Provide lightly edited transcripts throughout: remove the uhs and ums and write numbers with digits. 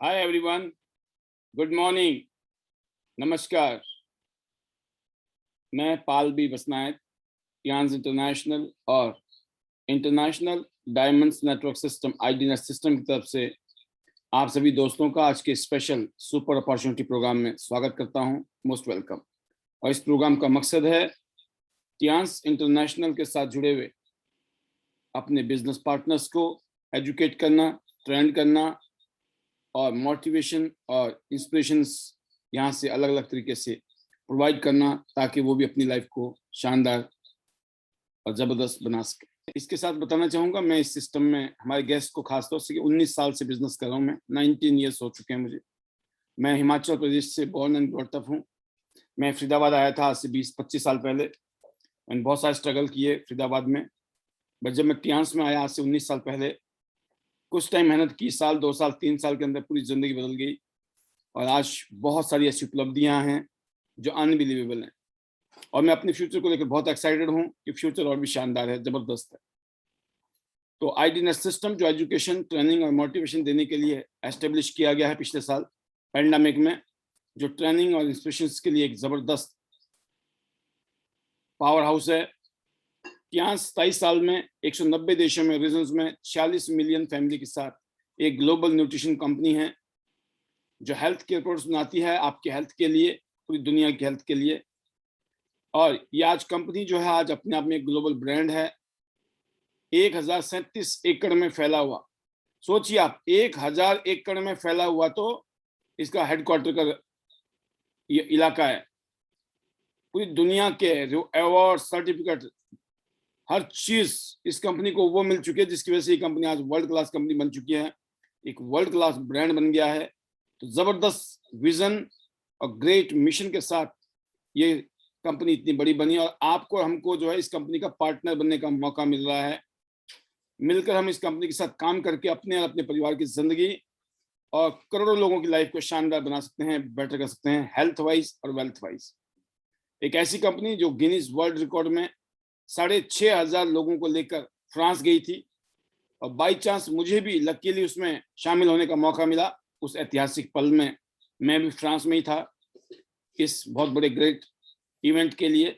Hi everyone, good morning, नमस्कार। मैं Pal B Basnayak, Tiens international और international diamonds network system IDNet system की तरफ से आप सभी दोस्तों का आज के स्पेशल सुपर अपॉर्चुनिटी प्रोग्राम में स्वागत करता हूं। Most welcome. और इस प्रोग्राम का मकसद है टियांस इंटरनेशनल के साथ जुड़े हुए अपने बिजनेस पार्टनर्स को एजुकेट करना, ट्रेंड करना और मोटिवेशन और इंस्पिरेशंस यहाँ से अलग अलग तरीके से प्रोवाइड करना, ताकि वो भी अपनी लाइफ को शानदार और ज़बरदस्त बना सके। इसके साथ बताना चाहूँगा, मैं इस सिस्टम में हमारे गेस्ट को खासतौर से 19 साल से बिजनेस कर रहा हूँ। मैं 19 ईयर्स हो चुके हैं मुझे। मैं हिमाचल प्रदेश से बॉर्न एंड ब्रॉट अप हूँ। मैं फरीदाबाद आया था आज से 20-25 साल पहले। मैंने बहुत सारे स्ट्रगल किए फरीदाबाद में, बट जब मैं टियांस में आया आज से 19 साल पहले, कुछ टाइम मेहनत की, साल 2 साल 3 साल के अंदर पूरी ज़िंदगी बदल गई। और आज बहुत सारी ऐसी उपलब्धियां हैं जो अनबिलीवेबल हैं, और मैं अपने फ्यूचर को लेकर बहुत एक्साइटेड हूं कि फ्यूचर और भी शानदार है, ज़बरदस्त है। तो आईडीनेट सिस्टम जो एजुकेशन, ट्रेनिंग और मोटिवेशन देने के लिए एस्टेब्लिश किया गया है पिछले साल पैंडेमिक में, जो ट्रेनिंग और इंस्पिरेशन के लिए एक ज़बरदस्त पावर हाउस है। यहाँ 27 साल में 190 देशों में, रीजन्स में 46 मिलियन फैमिली के साथ एक ग्लोबल न्यूट्रिशन कंपनी है जो हेल्थ केयर प्रोडक्ट्स बनाती है आपके हेल्थ के लिए, पूरी दुनिया की हेल्थ के लिए। और ये आज कंपनी जो है आज अपने आप में एक ग्लोबल ब्रांड है। 1037 एकड़ में फैला हुआ, सोचिए आप, 1000 एकड़ में फैला हुआ तो इसका हेडक्वार्टर का ये इलाका है। पूरी दुनिया के जो अवार्ड, सर्टिफिकेट, हर चीज इस कंपनी को वो मिल चुकी है, जिसकी वजह से ये कंपनी आज वर्ल्ड क्लास कंपनी बन चुकी है, एक वर्ल्ड क्लास ब्रांड बन गया है। तो जबरदस्त विजन और ग्रेट मिशन के साथ ये कंपनी इतनी बड़ी बनी, और आपको हमको जो है इस कंपनी का पार्टनर बनने का मौका मिल रहा है। मिलकर हम इस कंपनी के साथ काम करके अपने और अपने परिवार की जिंदगी और करोड़ों लोगों की लाइफ को शानदार बना सकते हैं, बेटर कर सकते हैं, हेल्थ वाइज और वेल्थ वाइज। एक ऐसी कंपनी जो गिनीज वर्ल्ड रिकॉर्ड में 6500 लोगों को लेकर फ्रांस गई थी, और बाई चांस मुझे भी लकीली उसमें शामिल होने का मौका मिला। उस ऐतिहासिक पल में मैं भी फ्रांस में ही था इस बहुत बड़े ग्रेट इवेंट के लिए।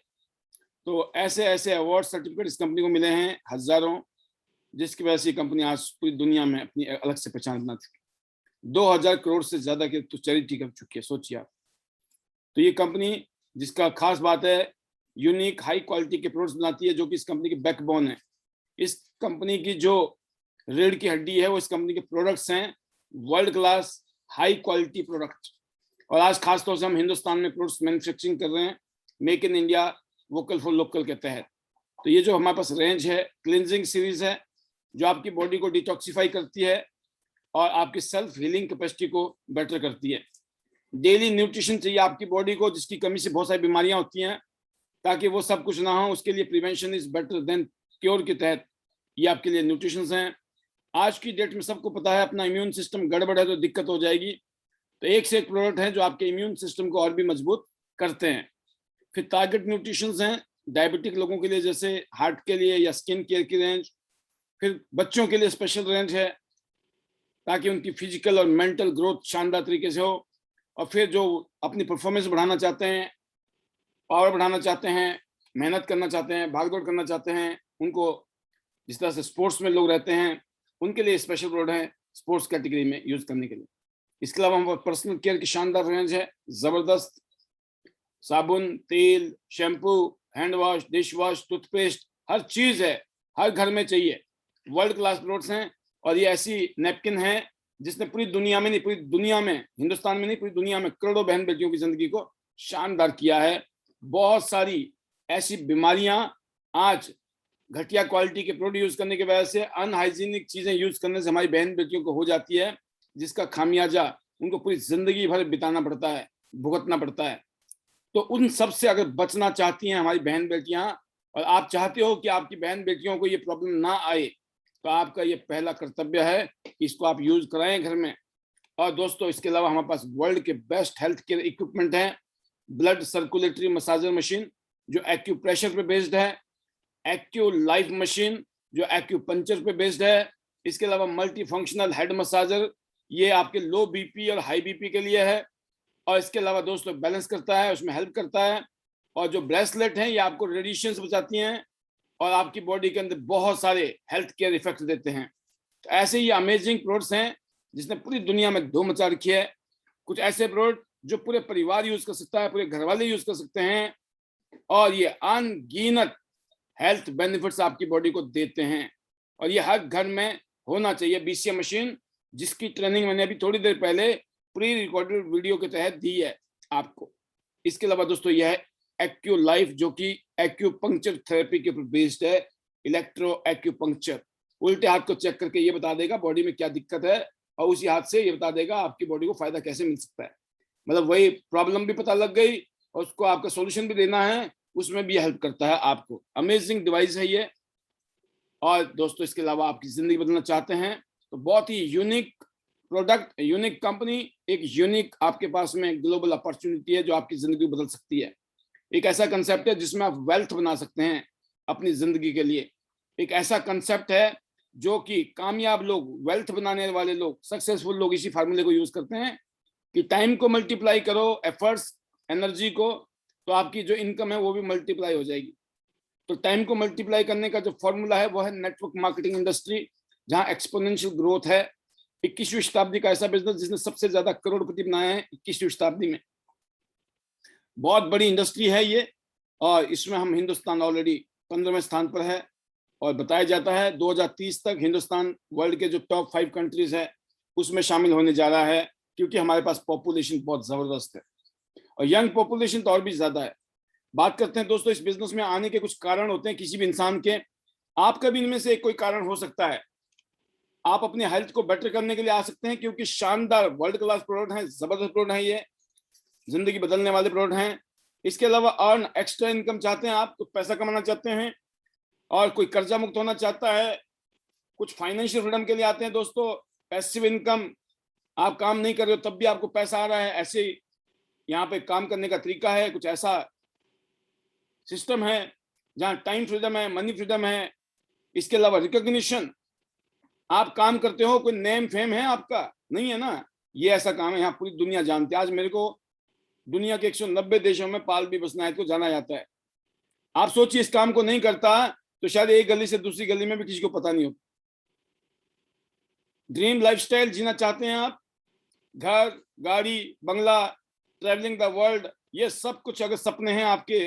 तो ऐसे ऐसे अवार्ड, सर्टिफिकेट इस कंपनी को मिले हैं हजारों, जिसकी वजह से कंपनी आज पूरी दुनिया में अपनी अलग से पहचान बना चुकी है। 2000 करोड़ से ज्यादा की तो चैरिटी कर चुकी है, सोचिए आप। तो ये कंपनी, जिसका खास बात है, यूनिक हाई क्वालिटी के प्रोडक्ट्स बनाती है, जो कि इस कंपनी की बैकबोन है। इस कंपनी की जो रीढ़ की हड्डी है वो इस कंपनी के प्रोडक्ट्स हैं, world class high quality product. और आज खासतौर से हम हिंदुस्तान में प्रोडक्ट्स मैन्युफैक्चरिंग कर रहे हैं, make in India, vocal for local के तहत। तो ये जो हमारे पास रेंज है, क्लिनजिंग सीरीज है, जो आपकी बॉडी को डिटॉक्सिफाई करती है और आपकी सेल्फ हीलिंग कैपेसिटी को बेटर करती है। डेली न्यूट्रिशन चाहिए आपकी बॉडी को, जिसकी कमी से बहुत सारी बीमारियां होती हैं, ताकि वो सब कुछ ना हो, उसके लिए prevention is better than cure के तहत ये आपके लिए न्यूट्रिशन हैं। आज की डेट में सबको पता है अपना इम्यून सिस्टम गड़बड़ है तो दिक्कत हो जाएगी, तो एक से एक प्रोडक्ट हैं जो आपके इम्यून सिस्टम को और भी मजबूत करते हैं। फिर टारगेट न्यूट्रिशन हैं डायबिटिक लोगों के लिए, जैसे हार्ट के लिए या स्किन केयर की रेंज। फिर बच्चों के लिए स्पेशल रेंज है, ताकि उनकी फिजिकल और मेंटल ग्रोथ शानदार तरीके से हो। और फिर जो अपनी परफॉर्मेंस बढ़ाना चाहते हैं, पावर बढ़ाना चाहते हैं, मेहनत करना चाहते हैं, भागदौड़ करना चाहते हैं, उनको जिस तरह से स्पोर्ट्स में लोग रहते हैं, उनके लिए स्पेशल प्रोडक्ट है स्पोर्ट्स कैटेगरी में यूज करने के लिए। इसके अलावा हमारे पर्सनल केयर की शानदार रेंज है, जबरदस्त। साबुन, तेल, shampoo, hand wash, dish wash, toothpaste, हर चीज है, हर घर में चाहिए, वर्ल्ड क्लास प्रोडक्ट्स हैं। और ये ऐसी नैपकिन है जिसने पूरी दुनिया में नहीं, पूरी दुनिया में, हिंदुस्तान में नहीं, पूरी दुनिया में करोड़ों बहन बेटियों की जिंदगी को शानदार किया है। बहुत सारी ऐसी बीमारियां आज घटिया क्वालिटी के प्रोडक्ट यूज करने की वजह से, अनहाइजीनिक चीजें यूज करने से हमारी बहन बेटियों को हो जाती है, जिसका खामियाजा उनको पूरी जिंदगी भर बिताना पड़ता है, भुगतना पड़ता है। तो उन सब से अगर बचना चाहती हैं हमारी बहन बेटियां, और आप चाहते हो कि आपकी बहन बेटियों को ये प्रॉब्लम ना आए, तो आपका ये पहला कर्तव्य है कि इसको आप यूज कराएं घर में। और दोस्तों, इसके अलावा हमारे पास वर्ल्ड के बेस्ट हेल्थ केयर इक्विपमेंट हैं। ब्लड सर्कुलेटरी मसाजर मशीन जो एक्यूप्रेशर पे बेस्ड है, एक्यू लाइफ मशीन जो एक्यूपंक्चर पे बेस्ड है। इसके अलावा मल्टी फंक्शनल हेड मसाजर, ये आपके लो बीपी और हाई बीपी के लिए है, और इसके अलावा दोस्तों बैलेंस करता है, उसमें हेल्प करता है। और जो ब्रेसलेट हैं ये आपको रेडिएशन से बचाती हैं और आपकी बॉडी के अंदर बहुत सारे हेल्थ केयर इफेक्ट देते हैं। तो ऐसे ही अमेजिंग प्रोडक्ट्स हैं जिसने पूरी दुनिया में धूम मचा रखी है। कुछ ऐसे प्रोडक्ट जो पूरे परिवार यूज कर सकता है, पूरे घर वाले यूज कर सकते हैं, और ये अनगिनत हेल्थ बेनिफिट्स आपकी बॉडी को देते हैं। और ये हर घर में होना चाहिए बीसीएम मशीन, जिसकी ट्रेनिंग मैंने अभी थोड़ी देर पहले प्री रिकॉर्डेड वीडियो के तहत दी है आपको। इसके अलावा दोस्तों यह है एक्यू लाइफ, जो कि एक्यूपंक्चर थेरेपी के ऊपर बेस्ड है। इलेक्ट्रो एक्यूपंक्चर उल्टे हाथ को चेक करके ये बता देगा बॉडी में क्या दिक्कत है, और उसी हाथ से ये बता देगा आपकी बॉडी को फायदा कैसे मिल सकता है। मतलब वही प्रॉब्लम भी पता लग गई और उसको आपका सॉल्यूशन भी देना है, उसमें भी हेल्प करता है आपको। अमेजिंग डिवाइस है ये। और दोस्तों इसके अलावा आपकी जिंदगी बदलना चाहते हैं तो बहुत ही यूनिक प्रोडक्ट, यूनिक कंपनी, एक यूनिक आपके पास में ग्लोबल अपॉर्चुनिटी है जो आपकी जिंदगी बदल सकती है। एक ऐसा कंसेप्ट है जिसमें आप वेल्थ बना सकते हैं अपनी जिंदगी के लिए। एक ऐसा कंसेप्ट है जो कि कामयाब लोग, वेल्थ बनाने वाले लोग, सक्सेसफुल लोग इसी फार्मूले को यूज करते हैं कि टाइम को मल्टीप्लाई करो, एफर्ट्स, एनर्जी को, तो आपकी जो इनकम है वो भी मल्टीप्लाई हो जाएगी। तो टाइम को मल्टीप्लाई करने का जो फॉर्मूला है वो है नेटवर्क मार्केटिंग इंडस्ट्री, जहां एक्सपोनेंशियल ग्रोथ है। 21वीं शताब्दी का ऐसा बिजनेस जिसने सबसे ज्यादा करोड़पति बनाया है 21वीं शताब्दी में। बहुत बड़ी इंडस्ट्री है ये, और इसमें हम हिंदुस्तान ऑलरेडी 15वें स्थान पर है। और बताया जाता है 2030 तक हिंदुस्तान वर्ल्ड के जो टॉप 5 कंट्रीज है उसमें शामिल होने जा रहा है, क्योंकि हमारे पास पॉपुलेशन बहुत जबरदस्त है और यंग पॉपुलेशन तो और भी ज्यादा है। बात करते हैं दोस्तों इस बिजनेस में आने के कुछ कारण होते हैं किसी भी इंसान के। आपका भी इनमें से कोई कारण हो सकता है। आप अपने हेल्थ को बेटर करने के लिए आ सकते हैं, क्योंकि शानदार वर्ल्ड क्लास प्रोडक्ट हैं, जबरदस्त प्रोडक्ट हैं, ये जिंदगी बदलने वाले प्रोडक्ट हैं। इसके अलावा अर्न एक्स्ट्रा इनकम चाहते हैं आप, तो पैसा कमाना चाहते हैं, और कोई कर्जा मुक्त होना चाहता है, कुछ फाइनेंशियल फ्रीडम के लिए आते हैं दोस्तों। पैसिव इनकम, आप काम नहीं कर रहे हो तब भी आपको पैसा आ रहा है, ऐसे यहाँ पे काम करने का तरीका है, कुछ ऐसा सिस्टम है जहाँ टाइम फ्रीडम है, मनी फ्रीडम है। इसके अलावा रिकॉग्निशन, आप काम करते हो, कोई नेम फेम है आपका, नहीं है ना, ये ऐसा काम है यहाँ पूरी दुनिया जानती है। आज मेरे को दुनिया के 190 देशों में पाल भी बसनायत को जाना जाता है। आप सोचिए इस काम को नहीं करता तो शायद एक गली से दूसरी गली में भी किसी को पता नहीं होता। ड्रीम लाइफस्टाइल जीना चाहते हैं आप, घर, गाड़ी, बंगला, ट्रैवलिंग द वर्ल्ड, ये सब कुछ अगर सपने हैं आपके,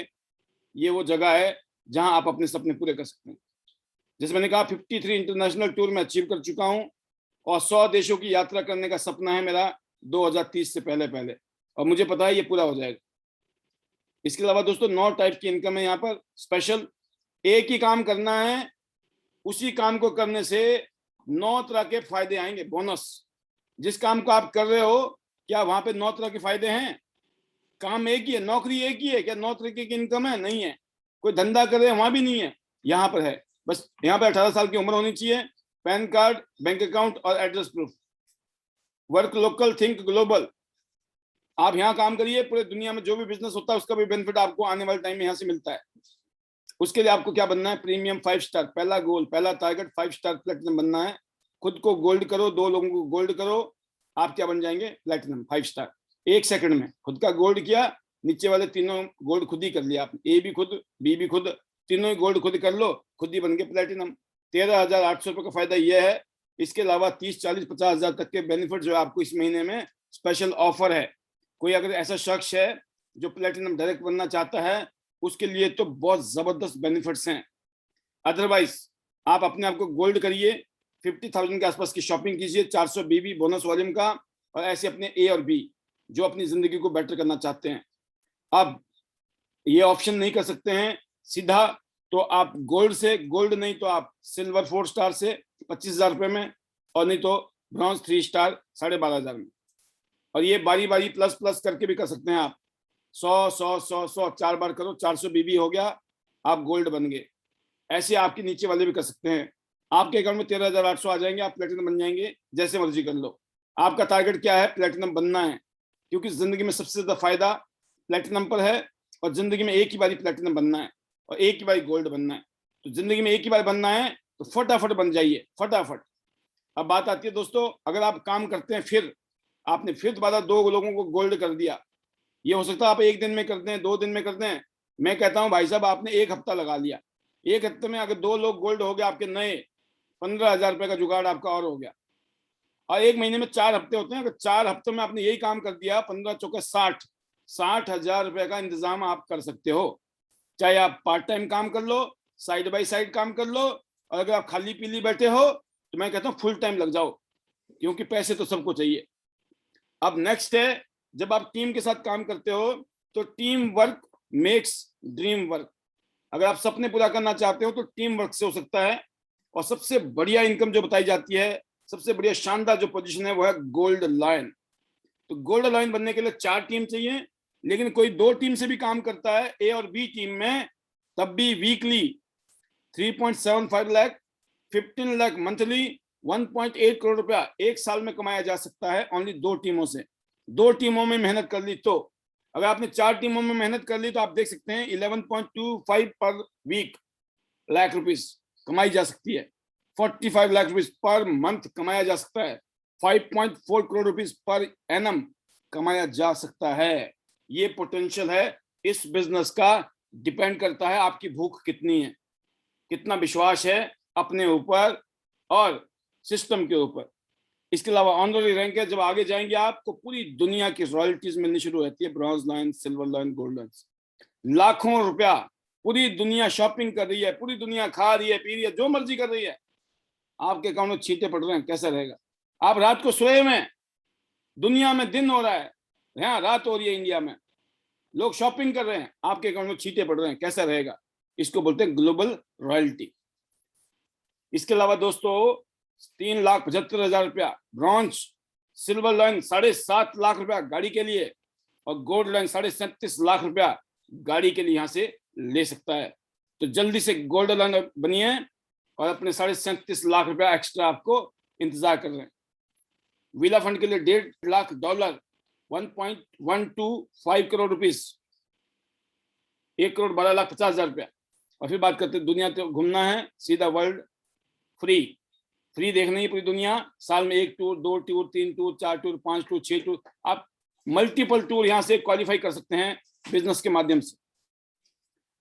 ये वो जगह है जहां आप अपने सपने पूरे कर सकते हैं। जैसे मैंने कहा 53 इंटरनेशनल टूर में अचीव कर चुका हूं, और 100 देशों की यात्रा करने का सपना है मेरा 2030 से पहले, और मुझे पता है ये पूरा हो जाएगा। इसके अलावा दोस्तों 9 टाइप की इनकम है यहाँ पर स्पेशल। एक ही काम करना है, उसी काम को करने से 9 तरह के फायदे आएंगे, बोनस। जिस काम को आप कर रहे हो, क्या वहां पे 9 तरह के फायदे हैं? काम एक ही है, नौकरी एक ही है, क्या 9 तरीके की इनकम है? नहीं है। कोई धंधा कर रहे हैं वहां भी नहीं है, यहाँ पर है। बस यहाँ पर 18 साल की उम्र होनी चाहिए, पैन कार्ड, बैंक अकाउंट और address proof. Work local, think global. आप यहाँ काम करिए, पूरे दुनिया में जो भी बिजनेस होता है उसका भी बेनिफिट आपको आने वाले टाइम में यहाँ से मिलता है। उसके लिए आपको क्या बनना है? Premium 5 star. पहला गोल, पहला टारगेट 5 स्टार प्लेटिनम बनना है। खुद को गोल्ड करो, 2 लोगों को गोल्ड करो, आप क्या बन जाएंगे? Platinum 5 star. 1 सेकंड में खुद का गोल्ड किया, नीचे वाले तीनों गोल्ड खुद ही कर लिया आपने, ए भी खुद, बी भी खुद, तीनों ही गोल्ड खुद कर लो, खुद ही बन गए प्लेटिनम। 13,800 रुपये का फायदा यह है। इसके अलावा 30, 40, 50 हजार तक के बेनिफिट जो आपको इस महीने में स्पेशल ऑफर है। कोई अगर ऐसा शख्स है जो प्लेटिनम डायरेक्ट बनना चाहता है, उसके लिए तो बहुत जबरदस्त बेनिफिट्स हैं। अदरवाइज आप अपने आप को गोल्ड करिए, 50,000 के आसपास की शॉपिंग कीजिए, 400 बीबी बोनस वॉल्यूम का, और ऐसे अपने ए और बी जो अपनी जिंदगी को बेटर करना चाहते हैं। अब ये ऑप्शन नहीं कर सकते हैं सीधा, तो आप गोल्ड से, गोल्ड नहीं तो आप सिल्वर 4 स्टार से 25,000 रुपये में, और नहीं तो ब्रॉन्ज 3 स्टार 12,500 में। और ये बारी बारी प्लस प्लस करके भी कर सकते हैं आप। 100 4 बार करो, 400 बीबी हो गया, आप गोल्ड बन गए। ऐसे आपके नीचे वाले भी कर सकते हैं। आपके अकाउंट में 13,800 आ जाएंगे, आप प्लेटिनम बन जाएंगे, जैसे मर्जी कर लो। आपका टारगेट क्या है? प्लेटिनम बनना है, क्योंकि जिंदगी में सबसे ज्यादा फायदा प्लेटिनम पर है, और जिंदगी में एक ही बारी प्लेटिनम बनना है और एक ही बारी गोल्ड बनना है। तो जिंदगी में एक ही बार बनना है तो फटाफट बन जाइए, फटाफट। अब बात आती है दोस्तों, अगर आप काम करते हैं, फिर आपने फिर दोबारा 2 लोगों को गोल्ड कर दिया, ये हो सकता है आप 1 दिन में कर दें, 2 दिन में कर दें। मैं कहता हूं भाई साहब, आपने 1 हफ्ता लगा लिया, 1 हफ्ते में अगर 2 लोग गोल्ड हो गए आपके नए, 15,000 रुपए का जुगाड़ आपका और हो गया। और 1 महीने में 4 हफ्ते होते हैं, अगर 4 हफ्तों में आपने यही काम कर दिया, 15 चौके 60,000 रुपए का इंतजाम आप कर सकते हो। चाहे आप पार्ट टाइम काम कर लो, साइड बाय साइड काम कर लो, और अगर आप खाली पीली बैठे हो तो मैं कहता हूँ फुल टाइम लग जाओ, क्योंकि पैसे तो सबको चाहिए। अब नेक्स्ट है, जब आप टीम के साथ काम करते हो तो team work makes dream work. अगर आप सपने पूरा करना चाहते हो तो टीम वर्क से हो सकता है। और सबसे बढ़िया इनकम जो बताई जाती है, सबसे बढ़िया शानदार जो पोजीशन है वो है गोल्ड लायन। तो गोल्ड लायन बनने के लिए 4 टीम चाहिए, लेकिन कोई 2 टीम से भी काम करता है, ए और बी टीम में, तब भी वीकली 3.75 लाख, 15 लाख मंथली, 1.8 करोड़ रुपया 1 साल में कमाया जा सकता है, ओनली 2 टीमों से। 2 टीमों में मेहनत कर ली तो, अगर आपने 4 टीमों में मेहनत कर ली तो आप देख सकते हैं 11.25 पर वीक लाख रुपीस कमाई जा सकती है, 45 लाख रुपीस पर मंथ कमाया जा सकता है, 5.4 करोड़ रुपीस पर एनम कमाया जा सकता है। ये पोटेंशियल है इस बिजनेस का। डिपेंड करता है आपकी भूख कितनी है, कितना विश्वास है अपने ऊपर और सिस्टम के ऊपर। इसके अलावा ऑनररी रैंक है, जब आगे जाएंगे आपको पूरी दुनिया की रॉयल्टीज मिलनी शुरू होती है, bronze line, silver line, gold line. लाखों रुपया पूरी दुनिया शॉपिंग कर रही है, पूरी दुनिया खा रही है, पी रही है, जो मर्जी कर रही है, आपके अकाउंट में छींटे पड़ रहे हैं, कैसा रहेगा? आप रात को सोए हुए, दुनिया में दिन हो रहा है, यहाँ रात हो रही है, इंडिया में लोग शॉपिंग कर रहे हैं, आपके अकाउंट में छींटे पड़ रहे हैं, कैसा रहेगा? इसको बोलते हैं ग्लोबल रॉयल्टी। इसके अलावा दोस्तों 3,75,000 रुपया ब्रॉन्ज, सिल्वर लाइन 7.5 लाख रुपया गाड़ी के लिए, और गोल्ड लाइन 37.5 लाख रुपया गाड़ी के लिए यहाँ से ले सकता है। तो जल्दी से गोल्ड लाइन बनिए, और अपने 37.5 लाख रुपया एक्स्ट्रा आपको इंतजार कर रहे हैं। विला फंड के लिए $1.5 लाख, 1.125 करोड़ रुपीस, 1,12,50,000 रुपया। और फिर बात करते हैं, दुनिया तो घूमना है, सीधा वर्ल्ड फ्री देखनी है पूरी दुनिया, साल में 1 tour, 2 tour, 3 tour, 4 tour, 5 tour, 6 tour, आप मल्टीपल टूर यहाँ से क्वालिफाई कर सकते हैं बिजनेस के माध्यम से।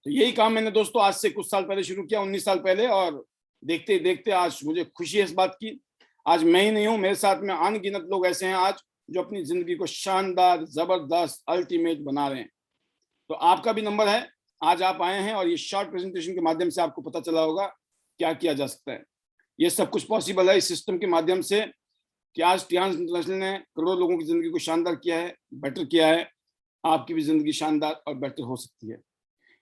तो यही काम मैंने दोस्तों आज से कुछ साल पहले शुरू किया, 19 साल पहले, और देखते देखते आज मुझे खुशी है इस बात की, आज मैं ही नहीं हूं, मेरे साथ में अनगिनत लोग ऐसे हैं आज जो अपनी जिंदगी को शानदार, जबरदस्त, अल्टीमेट बना रहे हैं। तो आपका भी नंबर है, आज आप आए हैं, और ये शॉर्ट प्रेजेंटेशन के माध्यम से आपको पता चला होगा क्या किया जा सकता है। ये सब कुछ पॉसिबल है इस सिस्टम के माध्यम से, कि आज टियान्स इंटरनेशनल ने करोड़ों लोगों की जिंदगी को शानदार किया है, बेटर किया है। आपकी भी जिंदगी शानदार और बेटर हो सकती है।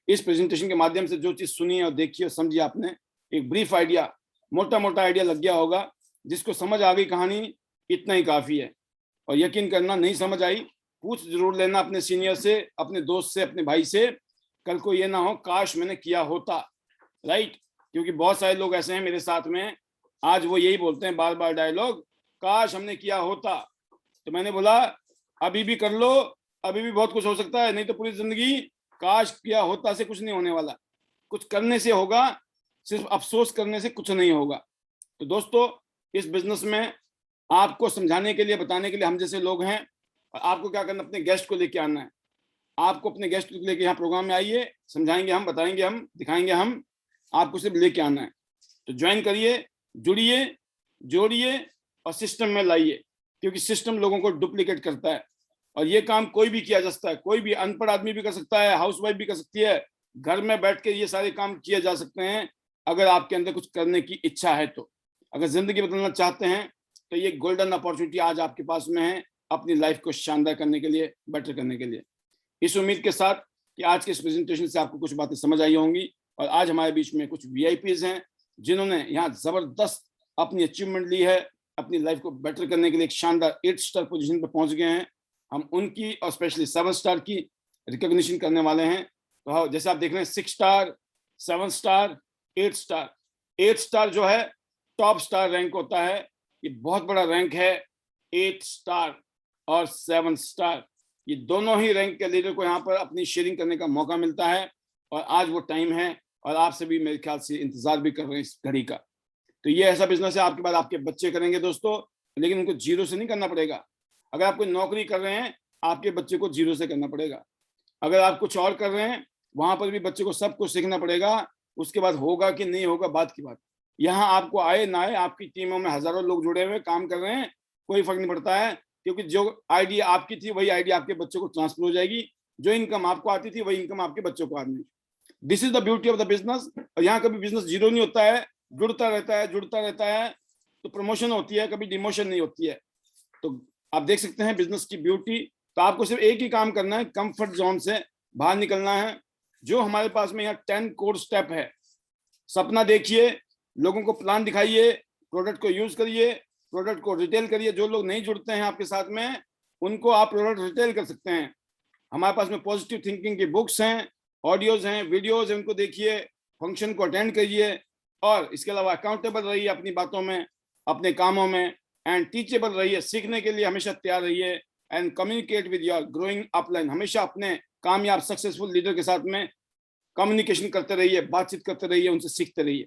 इस प्रेजेंटेशन के माध्यम से जो चीज सुनी और देखी और समझी आपने, एक ब्रीफ आइडिया, मोटा मोटा आइडिया लग गया होगा। जिसको समझ आ गई कहानी, इतना ही काफी है। और यकीन करना, नहीं समझ आई पूछ जरूर लेना अपने सीनियर से, अपने दोस्त से, अपने भाई से। कल को ये ना हो काश मैंने किया होता, राइट? क्योंकि बहुत सारे लोग ऐसे हैं मेरे साथ में, आज वो यही बोलते हैं बार बार डायलॉग, काश हमने किया होता। तो मैंने बोला अभी भी कर लो, अभी भी बहुत कुछ हो सकता है, नहीं तो पूरी जिंदगी काश किया होता से कुछ नहीं होने वाला, कुछ करने से होगा, सिर्फ अफसोस करने से कुछ नहीं होगा। तो दोस्तों, इस बिजनेस में आपको समझाने के लिए, बताने के लिए हम जैसे लोग हैं, और आपको क्या करना, अपने गेस्ट को लेके आना है। आपको अपने गेस्ट को लेके यहाँ प्रोग्राम में आइए, समझाएंगे हम, बताएंगे हम, दिखाएंगे हम, आपको सिर्फ लेके आना है। तो ज्वाइन करिए, जुड़िए, जोड़िए और सिस्टम में लाइए, क्योंकि सिस्टम लोगों को डुप्लीकेट करता है। और ये काम कोई भी किया जा सकता है, कोई भी अनपढ़ आदमी भी कर सकता है, हाउसवाइफ भी कर सकती है, घर में बैठ के ये सारे काम किए जा सकते हैं, अगर आपके अंदर कुछ करने की इच्छा है तो। अगर जिंदगी बदलना चाहते हैं तो ये गोल्डन अपॉर्चुनिटी आज आपके पास में है, अपनी लाइफ को शानदार करने के लिए, बेटर करने के लिए। इस उम्मीद के साथ कि आज के इस प्रेजेंटेशन से आपको कुछ बातें समझ आई होंगी। और आज हमारे बीच में कुछ VIPs हैं जिन्होंने यहाँ जबरदस्त अपनी अचीवमेंट ली है, अपनी लाइफ को बेटर करने के लिए एक शानदार 8 स्टार पोजीशन पर पहुंच गए हैं। हम उनकी और स्पेशली 7 स्टार की रिकॉग्निशन करने वाले हैं। तो जैसे आप देख रहे हैं 6 स्टार, 7 स्टार, 8 स्टार। 8 स्टार जो है टॉप स्टार रैंक होता है, ये बहुत बड़ा रैंक है। 8 स्टार और 7 स्टार, ये दोनों ही रैंक के लीडर को यहाँ पर अपनी शेयरिंग करने का मौका मिलता है। और आज वो टाइम है, और आप सभी मेरे ख्याल से इंतजार भी कर रहे हैं इस घड़ी का। तो ये ऐसा बिजनेस है, आपके बाद आपके बच्चे करेंगे दोस्तों, लेकिन उनको जीरो से नहीं करना पड़ेगा। अगर आप कोई नौकरी कर रहे हैं, आपके बच्चे को जीरो से करना पड़ेगा। अगर आप कुछ और कर रहे हैं, वहां पर भी बच्चे को सब कुछ सीखना पड़ेगा। उसके बाद होगा कि नहीं होगा बात की बात। यहाँ आपको आए ना आए, आपकी टीमों में हजारों लोग जुड़े हुए काम कर रहे हैं, कोई फर्क नहीं पड़ता है, क्योंकि जो आइडिया आपकी थी वही आइडिया आपके बच्चों को ट्रांसफर हो जाएगी। जो इनकम आपको आती थी वही इनकम आपके बच्चों को आनी। This is the beauty of the business. और यहाँ कभी बिजनेस जीरो नहीं होता है, जुड़ता रहता है, जुड़ता रहता है, तो प्रमोशन होती है, कभी डिमोशन नहीं होती है। तो आप देख सकते हैं बिजनेस की ब्यूटी। तो आपको सिर्फ एक ही काम करना है, कंफर्ट जोन से बाहर निकलना है। जो हमारे पास में यहाँ 10 कोर स्टेप है। सपना देखिए, लोगों को प्लान दिखाइए, प्रोडक्ट को यूज करिए, प्रोडक्ट को रिटेल करिए। जो लोग नहीं जुड़ते हैं आपके साथ में, उनको आप प्रोडक्ट रिटेल कर सकते हैं। हमारे पास में पॉजिटिव थिंकिंग की बुक्स हैं, ऑडियोज हैं, वीडियोज हैं, उनको देखिए, फंक्शन को अटेंड करिए। और इसके अलावा अकाउंटेबल रहिए अपनी बातों में, अपने कामों में, एंड टीचेबल रहिए, सीखने के लिए हमेशा तैयार रहिए। And communicate with your growing upline, हमेशा अपने कामयाब सक्सेसफुल लीडर के साथ में कम्युनिकेशन करते रहिए, बातचीत करते रहिए, उनसे सीखते रहिए।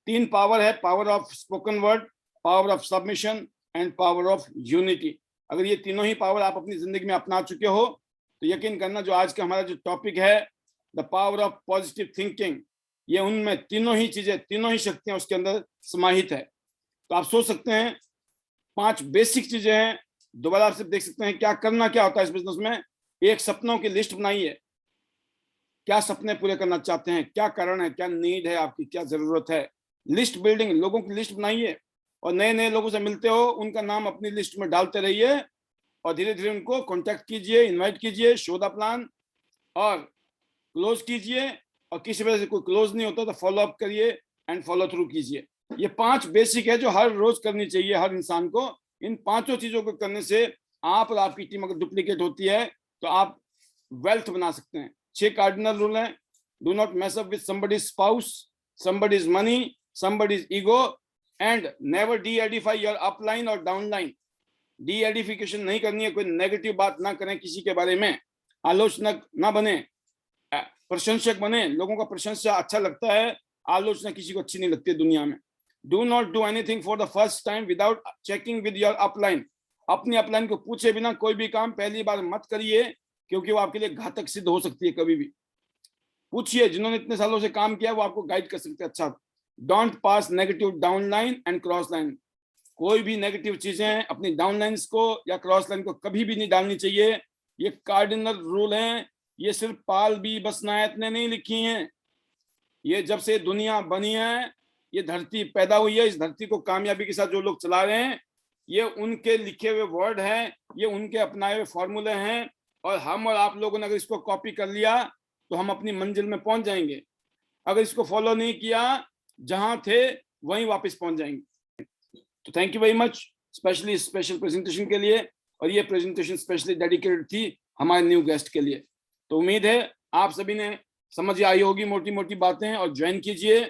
3 पावर है, power of spoken word, power of submission and power of unity. अगर ये तीनों ही पावर आप अपनी जिंदगी में अपना चुके हो, तो यकीन करना जो आज का हमारा जो टॉपिक है, the power of positive thinking, ये उनमें तीनों ही चीजें, तीनों ही शक्तियां उसके अंदर समाहित है। तो आप सोच सकते हैं 5 बेसिक चीजें हैं। दोबारा आप सिर्फ देख सकते हैं क्या करना क्या होता है इस बिजनेस में। एक सपनों की लिस्ट बनाइए, क्या सपने पूरे करना चाहते हैं, क्या कारण है, क्या नीड है आपकी, क्या जरूरत है। लिस्ट बिल्डिंग, लोगों की लिस्ट बनाइए, और नए नए लोगों से मिलते हो, उनका नाम अपनी लिस्ट में डालते रहिए, और धीरे धीरे उनको कॉन्टेक्ट कीजिए, इन्वाइट कीजिए, शो द प्लान, और क्लोज कीजिए। और किसी वजह से कोई क्लोज नहीं होता तो फॉलो अप करिए एंड फॉलो थ्रू कीजिए। ये 5 बेसिक है जो हर रोज करनी चाहिए हर इंसान को। इन 5 चीजों को करने से आप और आपकी टीम अगर डुप्लीकेट होती है तो आप वेल्थ बना सकते हैं। 6 कार्डिनल रूल हैं। Do not mess up with somebody's spouse, somebody's money, somebody's ego, and never D Edify your upline और डाउनलाइन। डी एडिफिकेशन नहीं करनी है, कोई नेगेटिव बात ना करें किसी के बारे में, आलोचना ना बने, प्रशंसक बने। लोगों का प्रशंसा अच्छा लगता है, आलोचना किसी को अच्छी नहीं लगती दुनिया में। Do not do anything for the first time without checking with your upline. अपनी अपलाइन को पूछे बिना कोई भी काम पहली बार मत करिए, क्योंकि वो आपके लिए घातक सिद्ध हो सकती है। कभी भी पूछिए, जिन्होंने इतने सालों से काम किया वो आपको गाइड कर सकते हैं। अच्छा, don't pass negative down line and cross line. कोई भी नेगेटिव चीजें अपनी डाउन लाइन्स को या क्रॉस लाइन को कभी भी नहीं डालनी चाहिए। ये कार्डिनल रूल हैं। ये सिर्फ पाल बी बसनायत ने नहीं लिखी हैं। ये जब से दुनिया बनी है, ये धरती पैदा हुई है, इस धरती को कामयाबी के साथ जो लोग चला रहे हैं, ये उनके लिखे हुए वर्ड हैं, ये उनके अपनाए हुए फॉर्मूले हैं। और हम और आप लोगों ने अगर इसको कॉपी कर लिया तो हम अपनी मंजिल में पहुंच जाएंगे। अगर इसको फॉलो नहीं किया, जहां थे वहीं वापस पहुंच जाएंगे। तो thank you very much, specially special presentation के लिए। और ये प्रेजेंटेशन स्पेशली डेडिकेटेड थी हमारे न्यू गेस्ट के लिए। तो उम्मीद है आप सभी ने समझ आई होगी मोटी मोटी बातें, और ज्वाइन कीजिए।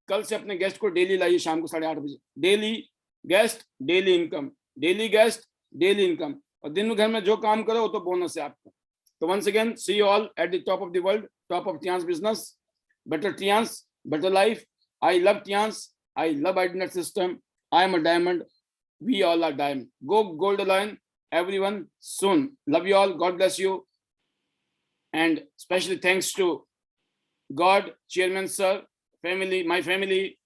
कल से अपने गेस्ट को डेली लाइए शाम को 8:30 बजे। Daily guest daily income, daily guest daily income. और दिन भर में जो काम करो वो तो बोनस है आपको। तो once again, see you all at the top of the world, top of Tiens business, better Tiens, better life. I love Tiens, I love IDNet system, I am a diamond, we all are diamond. Go gold lion, everyone soon. Love you all. God bless you. And especially thanks to God, Chairman Sir, family, my family,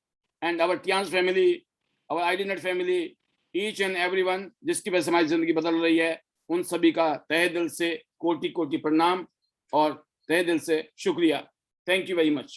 and our Tians family, our IDNet family, each and everyone जिसकी वजह से हमारी जिंदगी बदल रही है, उन सभी का तहे दिल से कोटि कोटि प्रणाम और तहे दिल से शुक्रिया। Thank you very much.